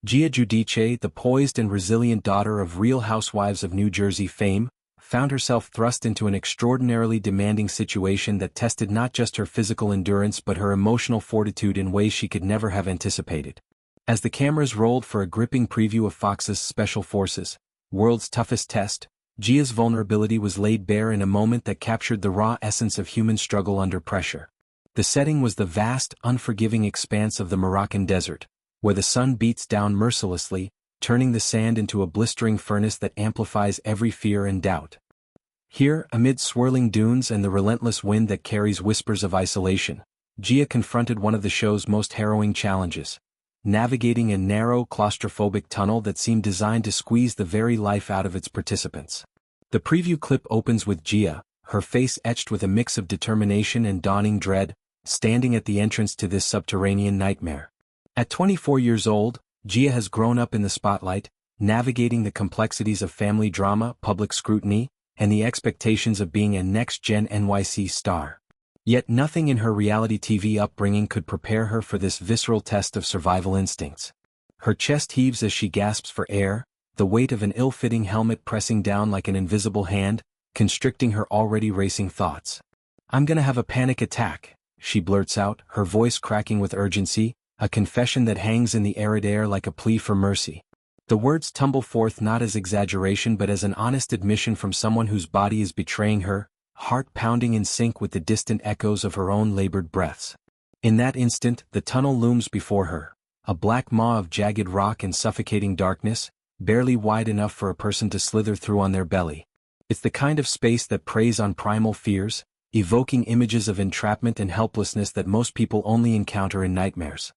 Gia Giudice, the poised and resilient daughter of Real Housewives of New Jersey fame, found herself thrust into an extraordinarily demanding situation that tested not just her physical endurance but her emotional fortitude in ways she could never have anticipated. As the cameras rolled for a gripping preview of Fox's Special Forces, World's Toughest Test, Gia's vulnerability was laid bare in a moment that captured the raw essence of human struggle under pressure. The setting was the vast, unforgiving expanse of the Moroccan desert, where the sun beats down mercilessly, turning the sand into a blistering furnace that amplifies every fear and doubt. Here, amid swirling dunes and the relentless wind that carries whispers of isolation, Gia confronted one of the show's most harrowing challenges: navigating a narrow, claustrophobic tunnel that seemed designed to squeeze the very life out of its participants. The preview clip opens with Gia, her face etched with a mix of determination and dawning dread, standing at the entrance to this subterranean nightmare. At 24 years old, Gia has grown up in the spotlight, navigating the complexities of family drama, public scrutiny, and the expectations of being a next-gen NYC star. Yet nothing in her reality TV upbringing could prepare her for this visceral test of survival instincts. Her chest heaves as she gasps for air, the weight of an ill-fitting helmet pressing down like an invisible hand, constricting her already racing thoughts. "I'm gonna have a panic attack," she blurts out, her voice cracking with urgency, a confession that hangs in the arid air like a plea for mercy. The words tumble forth not as exaggeration but as an honest admission from someone whose body is betraying her, heart pounding in sync with the distant echoes of her own labored breaths. In that instant, the tunnel looms before her, a black maw of jagged rock and suffocating darkness, barely wide enough for a person to slither through on their belly. It's the kind of space that preys on primal fears, evoking images of entrapment and helplessness that most people only encounter in nightmares.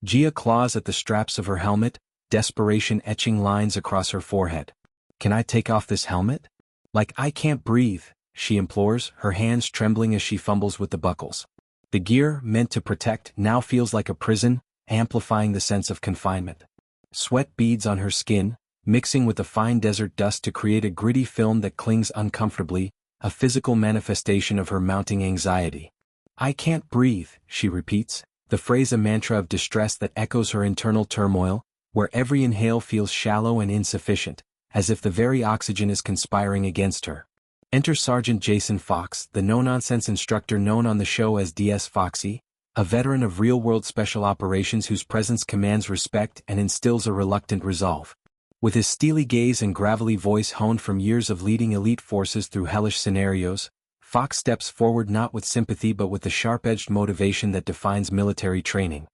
Gia claws at the straps of her helmet, desperation etching lines across her forehead. "Can I take off this helmet? Like I can't breathe," she implores, her hands trembling as she fumbles with the buckles. The gear, meant to protect, now feels like a prison, amplifying the sense of confinement. Sweat beads on her skin, mixing with the fine desert dust to create a gritty film that clings uncomfortably, a physical manifestation of her mounting anxiety. "I can't breathe," she repeats, the phrase a mantra of distress that echoes her internal turmoil, where every inhale feels shallow and insufficient, as if the very oxygen is conspiring against her. Enter Sergeant Jason Fox, the no-nonsense instructor known on the show as DS Foxy, a veteran of real-world special operations whose presence commands respect and instills a reluctant resolve. With his steely gaze and gravelly voice honed from years of leading elite forces through hellish scenarios, Fox steps forward not with sympathy but with the sharp-edged motivation that defines military training.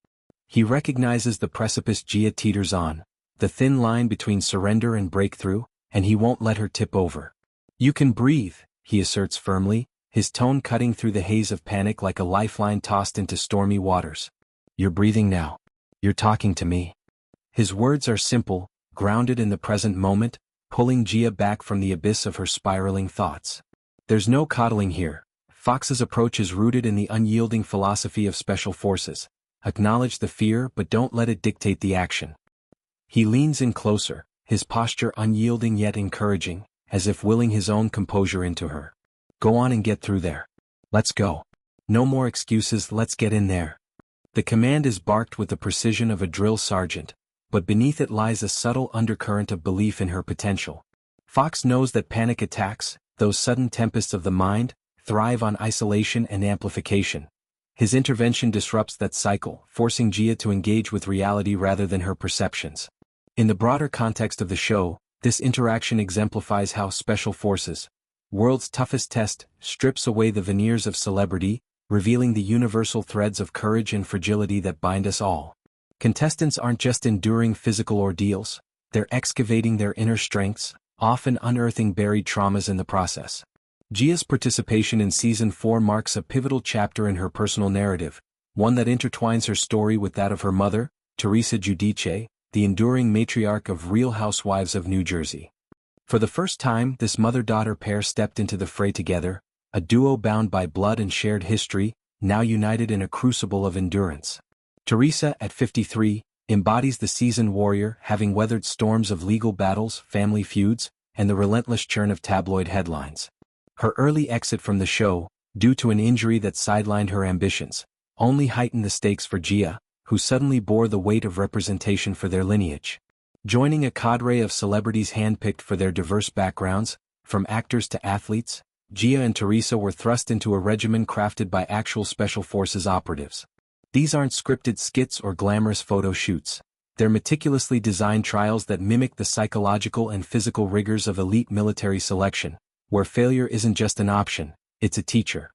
He recognizes the precipice Gia teeters on, the thin line between surrender and breakthrough, and he won't let her tip over. "You can breathe," he asserts firmly, his tone cutting through the haze of panic like a lifeline tossed into stormy waters. "You're breathing now. You're talking to me." His words are simple, grounded in the present moment, pulling Gia back from the abyss of her spiraling thoughts. There's no coddling here. Fox's approach is rooted in the unyielding philosophy of special forces. Acknowledge the fear but don't let it dictate the action. He leans in closer, his posture unyielding yet encouraging, as if willing his own composure into her. "Go on and get through there. Let's go. No more excuses, let's get in there." The command is barked with the precision of a drill sergeant, but beneath it lies a subtle undercurrent of belief in her potential. Fox knows that panic attacks, those sudden tempests of the mind, thrive on isolation and amplification. His intervention disrupts that cycle, forcing Gia to engage with reality rather than her perceptions. In the broader context of the show, this interaction exemplifies how Special Forces, World's Toughest Test, strips away the veneers of celebrity, revealing the universal threads of courage and fragility that bind us all. Contestants aren't just enduring physical ordeals, they're excavating their inner strengths, often unearthing buried traumas in the process. Gia's participation in Season 4 marks a pivotal chapter in her personal narrative, one that intertwines her story with that of her mother, Teresa Giudice, the enduring matriarch of Real Housewives of New Jersey. For the first time, this mother-daughter pair stepped into the fray together, a duo bound by blood and shared history, now united in a crucible of endurance. Teresa, at 53, embodies the seasoned warrior, having weathered storms of legal battles, family feuds, and the relentless churn of tabloid headlines. Her early exit from the show, due to an injury that sidelined her ambitions, only heightened the stakes for Gia, who suddenly bore the weight of representation for their lineage. Joining a cadre of celebrities handpicked for their diverse backgrounds, from actors to athletes, Gia and Teresa were thrust into a regimen crafted by actual special forces operatives. These aren't scripted skits or glamorous photo shoots. They're meticulously designed trials that mimic the psychological and physical rigors of elite military selection, where failure isn't just an option, it's a teacher.